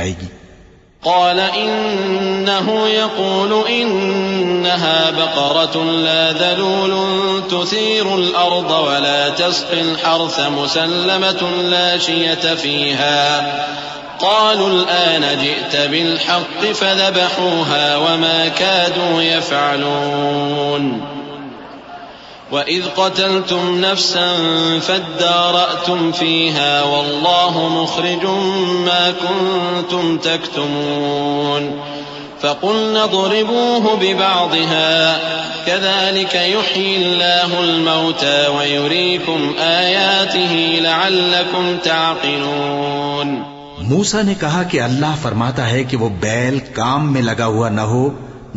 جائے گی؟ قال إنه يقول إنها بقرة لا ذلول تثير الأرض ولا تسقي الحرث مسلمة لا شية فيها قالوا الآن جئت بالحق فذبحوها وما كادوا يفعلون وَإِذْ قَتَلْتُمْ نَفْسًا فَادَّارَأْتُمْ فِيهَا وَاللَّهُ مُخْرِجٌ مَا كُنْتُمْ تَكْتُمُونَ فَقُلْنَا اضْرِبُوهُ بِبَعْضِهَا كَذَلِكَ يُحْيِي اللَّهُ الْمَوْتَى وَيُرِيكُمْ آيَاتِهِ لَعَلَّكُمْ تَعْقِلُونَ۔ موسیٰ نے کہا کہ اللہ فرماتا ہے کہ وہ بیل کام میں لگا ہوا نہ ہو،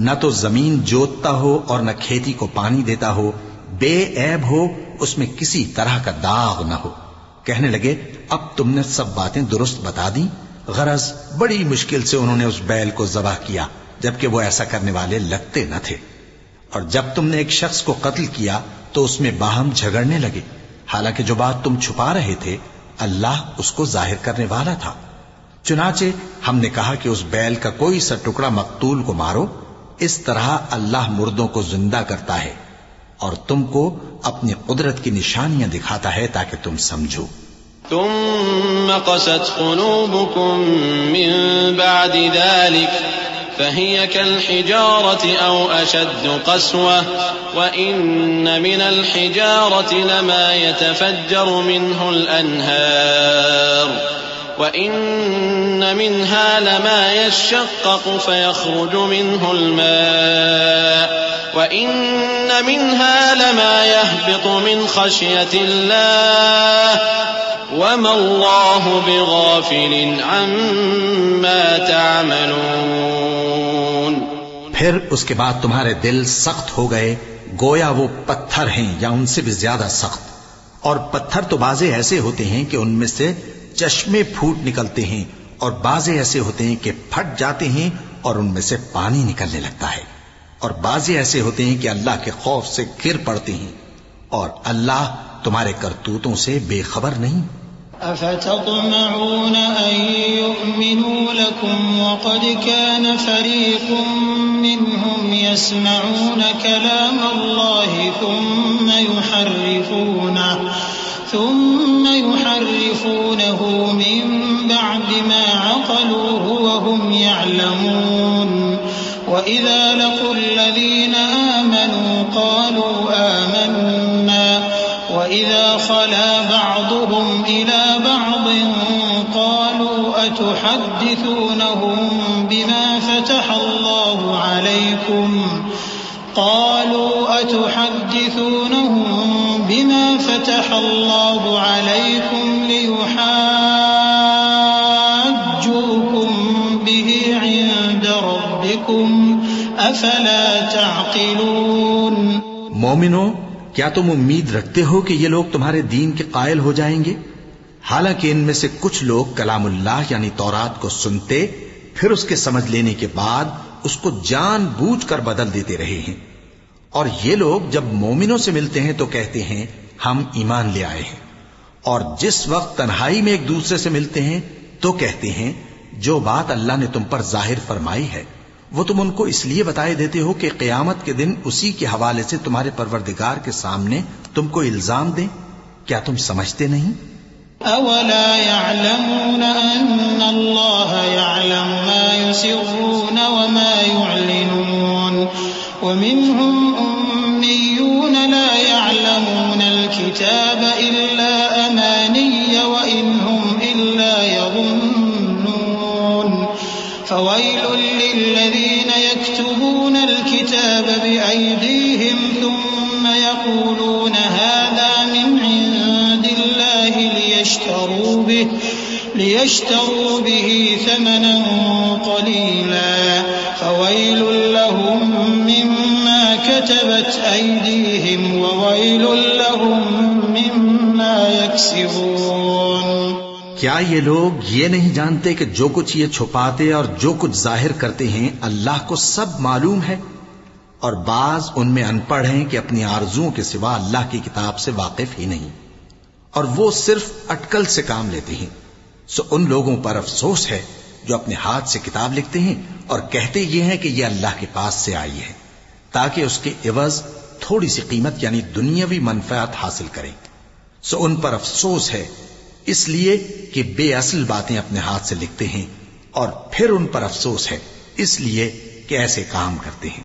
نہ تو زمین جوتتا ہو اور نہ کھیتی کو پانی دیتا ہو، بے عیب ہو، اس میں کسی طرح کا داغ نہ ہو۔ کہنے لگے اب تم نے سب باتیں درست بتا دیں۔ غرض بڑی مشکل سے انہوں نے اس بیل کو ذبح کیا، جبکہ وہ ایسا کرنے والے لگتے نہ تھے۔ اور جب تم نے ایک شخص کو قتل کیا تو اس میں باہم جھگڑنے لگے، حالانکہ جو بات تم چھپا رہے تھے اللہ اس کو ظاہر کرنے والا تھا۔ چنانچہ ہم نے کہا کہ اس بیل کا کوئی سا ٹکڑا مقتول کو مارو، اس طرح اللہ مردوں کو زندہ کرتا ہے اور تم کو اپنی قدرت کی نشانیاں دکھاتا ہے تاکہ تم سمجھو۔ ثم قست قلوبكم من بعد ذلك فهي كالحجارة أو أشد قسوة وإن من الحجارة لما يتفجر منه الأنهار وإن منها لما يشقق فيخرج منه الماء وإن منها لما يهبط من خشية الله وما الله بغافل عما تعملون۔ پھر اس کے بعد تمہارے دل سخت ہو گئے گویا وہ پتھر ہیں یا ان سے بھی زیادہ سخت، اور پتھر تو بعضے ایسے ہوتے ہیں کہ ان میں سے چشمے پھوٹ نکلتے ہیں اور بعضے ایسے ہوتے ہیں کہ پھٹ جاتے ہیں اور ان میں سے پانی نکلنے لگتا ہے، اور بعضے ایسے ہوتے ہیں کہ اللہ کے خوف سے گر پڑتے ہیں، اور اللہ تمہارے کرتوتوں سے بے خبر نہیں۔ أفتطمعون أن يؤمنوا لكم وقد كان فريق منهم يسمعون كلام الله ثم يحرفونه من بعد ما عقلوه وهم يعلمون وإذا لقوا الذين آمنوا قالوا آمنا وإذا خلا بعضهم إلى بعض قالوا أتحدثونهم بما فتح الله عليكم ليحاجوكم به عند ربكم أفلا تعقلون۔ مومنو، کیا تم امید رکھتے ہو کہ یہ لوگ تمہارے دین کے قائل ہو جائیں گے؟ حالانکہ ان میں سے کچھ لوگ کلام اللہ یعنی تورات کو سنتے پھر اس کے سمجھ لینے کے بعد اس کو جان بوجھ کر بدل دیتے رہے ہیں، اور یہ لوگ جب مومنوں سے ملتے ہیں تو کہتے ہیں ہم ایمان لے آئے ہیں، اور جس وقت تنہائی میں ایک دوسرے سے ملتے ہیں تو کہتے ہیں جو بات اللہ نے تم پر ظاہر فرمائی ہے وہ تم ان کو اس لیے بتائے دیتے ہو کہ قیامت کے دن اسی کے حوالے سے تمہارے پروردگار کے سامنے تم کو الزام دیں۔ کیا تم سمجھتے نہیں؟ اولا يعلمون ان الله يعلم ما يسرون وما يعلنون ومنهم اميون لا يعلمون الكتاب الا اماني وان هم الا يظنون فويل للذين يكتبون الكتاب بأيديهم ثم يقولون هذا من عند الله ليشتروا به ثمنا قليلا فويل لهم مما كتبت أيديهم وويل لهم مما يكسبون۔ کیا یہ لوگ یہ نہیں جانتے کہ جو کچھ یہ چھپاتے اور جو کچھ ظاہر کرتے ہیں اللہ کو سب معلوم ہے؟ اور بعض ان میں ان پڑھ ہیں کہ اپنی آرزوؤں کے سوا اللہ کی کتاب سے واقف ہی نہیں، اور وہ صرف اٹکل سے کام لیتے ہیں۔ سو ان لوگوں پر افسوس ہے جو اپنے ہاتھ سے کتاب لکھتے ہیں اور کہتے یہ ہیں کہ یہ اللہ کے پاس سے آئی ہے، تاکہ اس کے عوض تھوڑی سی قیمت یعنی دنیاوی منفعت حاصل کریں۔ سو ان پر افسوس ہے اس لیے کہ بے اصل باتیں اپنے ہاتھ سے لکھتے ہیں، اور پھر ان پر افسوس ہے اس لیے کہ ایسے کام کرتے ہیں۔